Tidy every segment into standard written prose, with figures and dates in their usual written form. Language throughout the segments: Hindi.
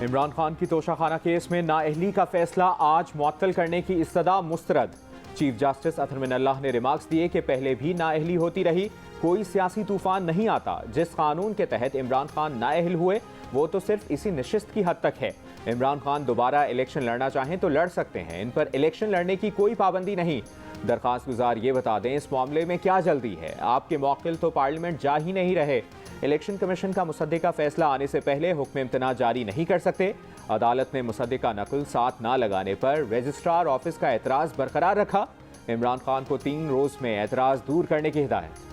इमरान खान की तोशाखाना केस में नाअहली का फैसला आज मुअत्तल करने की इस्तदा मुस्तरद। चीफ जस्टिस अतहर मिनल्लाह ने रिमार्क्स दिए कि पहले भी नाअहली होती रही, कोई सियासी तूफान नहीं आता। जिस कानून के तहत इमरान खान नाअहल हुए वो तो सिर्फ इसी नशिस्त की हद तक है। इमरान खान दोबारा इलेक्शन लड़ना चाहें तो लड़ सकते हैं, इन पर इलेक्शन लड़ने की कोई पाबंदी नहीं। दरख्वास्त गुजार ये बता दें इस मामले में क्या जल्दी है, आपके मौकिल तो पार्लियामेंट जा ही नहीं रहे। इलेक्शन कमीशन का मुसद्दिका फैसला आने से पहले हुक्म इम्तना जारी नहीं कर सकते। अदालत ने मुसद्दिका नकल साथ ना लगाने पर रजिस्ट्रार ऑफिस का एतराज़ बरकरार रखा। इमरान खान को 3 रोज में एतराज़ दूर करने की हिदायत।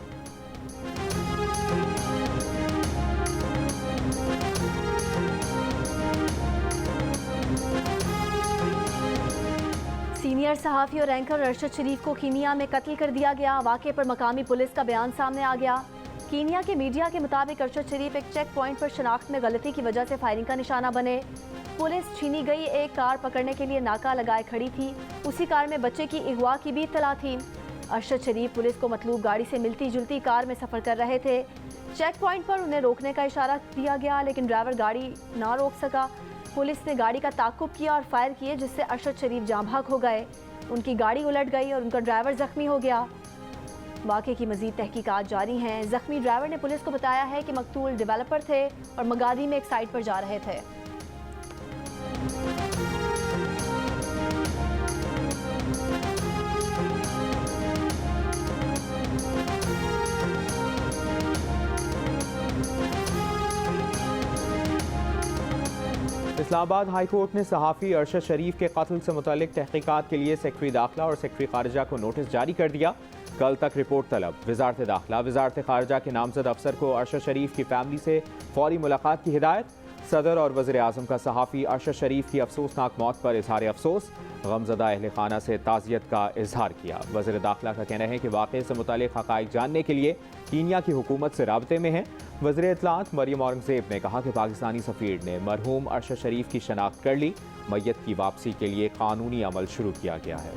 सीनियर सहाफ़ी और एंकर अरशद शरीफ को कीनिया में कत्ल कर दिया गया। वाक़े पर मकामी पुलिस का बयान सामने आ गया। कीनिया के मीडिया के मुताबिक अरशद शरीफ एक चेक पॉइंट पर शनाख्त में गलती की वजह से फायरिंग का निशाना बने। पुलिस छीनी गई एक कार पकड़ने के लिए नाका लगाए खड़ी थी। उसी कार में बच्चे की अगवा की भी इत्तला थी। अरशद शरीफ पुलिस को मतलूब गाड़ी से मिलती जुलती कार में सफ़र कर रहे थे। चेक पॉइंट पर उन्हें रोकने का इशारा दिया गया, लेकिन ड्राइवर गाड़ी ना रोक सका। पुलिस ने गाड़ी का ताक़ुब किया और फायर किए, जिससे अरशद शरीफ जाँ भाग हो गए। उनकी गाड़ी उलट गई और उनका ड्राइवर जख्मी हो गया। वाक़े की मज़ीद तहकीकात जारी हैं। जख्मी ड्राइवर ने पुलिस को बताया है कि मकतूल डेवलपर थे और मगादी में एक साइट पर जा रहे थे। इस्लामाबाद हाई कोर्ट ने सहाफ़ी अरशद शरीफ के कत्ल से मुतल्लिक तहकीकात के लिए सेक्रेटरी दाखिला और सेक्रेटरी खारजा को नोटिस जारी कर दिया। कल तक रिपोर्ट तलब। वजारत दाखिला वजारत खारजा के नामजद अफसर को अरशद शरीफ की फैमिली से फौरी मुलाकात की हिदायत। सदर और वज़ीर आज़म का सहाफ़ी अरशद शरीफ की अफसोसनाक मौत पर इजहार अफसोस। गमज़दा अहल खाना से ताज़ियत का इजहार किया। वज़ीर दाखिला का कहना है कि वाक़े से मुतालिक हक़ाइक़ जानने के लिए कीनिया की हुकूमत से राब्ते में है। वज़ीर इत्तलात मरियम औरंगज़ेब ने कहा कि पाकिस्तानी सफ़ीर ने मरहूम अरशद शरीफ की शनाख्त कर ली। मैयत की वापसी के लिए कानूनी अमल शुरू किया गया है।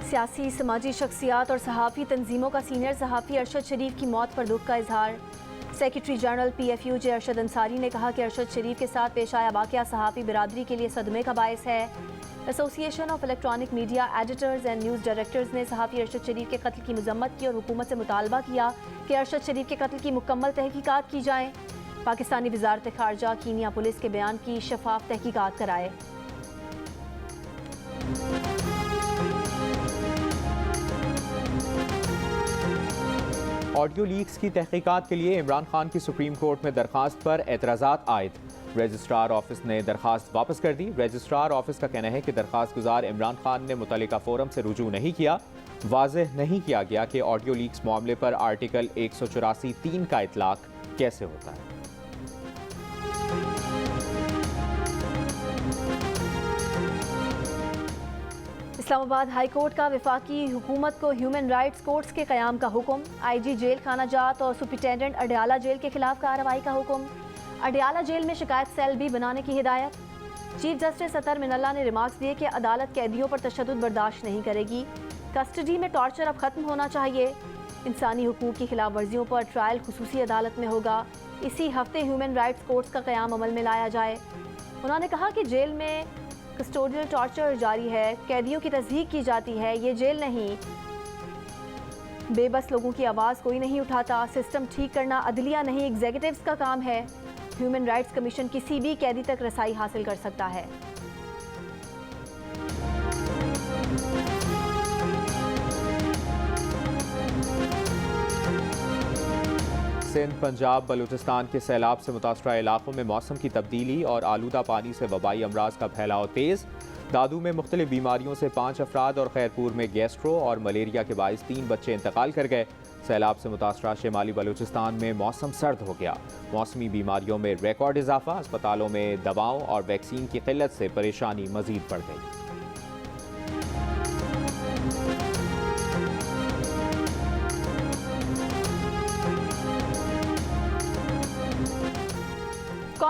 सियासी समाजी शख्सियात और सहाफ़ी तंजीमों का सीनियर सहाफ़ी अरशद शरीफ की मौत पर दुख का इजहार। Secretary general PFUJ Arshad Ansari ने कहा कि अरशद शरीफ के साथ पेश आया वाक़या सहाफ़ी बिरादरी के लिए सदमे का बायस है। Association of electronic media editors and news directors ने सहाफ़ी अरशद शरीफ के कत्ल की मजम्मत की और हुकूमत से मुतालबा किया कि अरशद शरीफ के कत्ल की मुकम्मल तहकीकात की जाए। पाकिस्तानी वज़ारत खारजा कीनिया पुलिस के बयान की शफाफ तहकीकात कराए। ऑडियो लीक्स की तहकीकात के लिए इमरान खान की सुप्रीम कोर्ट में दरख्वास्त पर एतराज़ात आयद। रजिस्ट्रार ऑफिस ने दरख्वास्त वापस कर दी। रजिस्ट्रार ऑफिस का कहना है कि दरख्वास्त गुजार इमरान खान ने मुतल्लिका फोरम से रुजू नहीं किया। वाज़ेह नहीं किया गया कि ऑडियो लीक्स मामले पर आर्टिकल 184(3) का इतलाक कैसे होता है। इस्लामाबाद हाई कोर्ट का वफाकी हुकूमत को ह्यूमन राइट्स कोर्ट्स के क़याम का हुक्म। IG जेल खाना जात और सुपरिटेंडेंट अडयाला जेल के खिलाफ कार्रवाई का हुक्म। अडयाला जेल में शिकायत सेल भी बनाने की हिदायत। चीफ जस्टिस अतहर मिनल्लाह ने रिमार्क्स दिए कि अदालत कैदियों पर तशद्दुद बर्दाश्त नहीं करेगी। कस्टडी में टॉर्चर अब ख़त्म होना चाहिए। इंसानी हुकूक की खिलाफ वर्जियों पर ट्रायल खुसूसी अदालत में होगा। इसी हफ्ते ह्यूमन राइट्स कोर्ट्स का क़याम अमल में लाया जाए। उन्होंने कहा कि जेल में कस्टोडियल टॉर्चर जारी है, कैदियों की तस्दीक की जाती है। ये जेल नहीं, बेबस लोगों की आवाज़ कोई नहीं उठाता। सिस्टम ठीक करना अदलिया नहीं, एग्जीक्यूटिव्स का काम है। ह्यूमन राइट्स कमीशन किसी भी कैदी तक रसाई हासिल कर सकता है। सिंध, पंजाब, बलूचिस्तान के सैलाब से मुतासरा इलाकों में मौसम की तब्दीली और आलूदा पानी से वबाई अमराज का फैलाव तेज़। दादू में मुख्तलिफ बीमारियों से 5 अफराद और खैरपुर में गैस्ट्रो और मलेरिया के बाइस 3 बच्चे इंतकाल कर गए। सैलाब से मुतासरा शिमाली बलूचिस्तान में मौसम सर्द हो गया। मौसमी बीमारियों में रिकॉर्ड इजाफा। अस्पतालों में दवाओं और वैक्सीन की किल्लत से परेशानी मजीद बढ़ गई।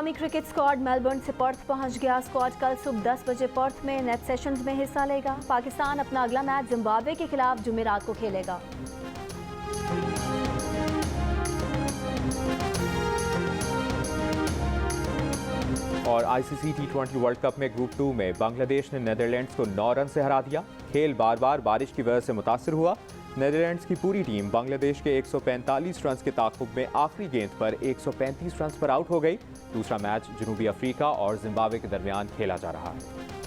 कौमी क्रिकेट स्क्वाड मेलबर्न से पर्थ पहुंच गया। स्क्वाड कल सुबह 10 बजे पर्थ में नेट सेशंस में हिस्सा लेगा। पाकिस्तान अपना अगला मैच जिम्बाब्वे के खिलाफ जुमेरात को खेलेगा। और आईसीसी टी20 वर्ल्ड कप में ग्रुप 2 में बांग्लादेश ने नीदरलैंड्स को 9 रन से हरा दिया। खेल बार बार बारिश की वजह से मुतासिर हुआ। नीदरलैंड्स की पूरी टीम बांग्लादेश के 145 रन के ताक़ुब में आखिरी गेंद पर 135 रन पर आउट हो गई। दूसरा मैच जनूबी अफ्रीका और जिम्बाब्वे के दरमियान खेला जा रहा है।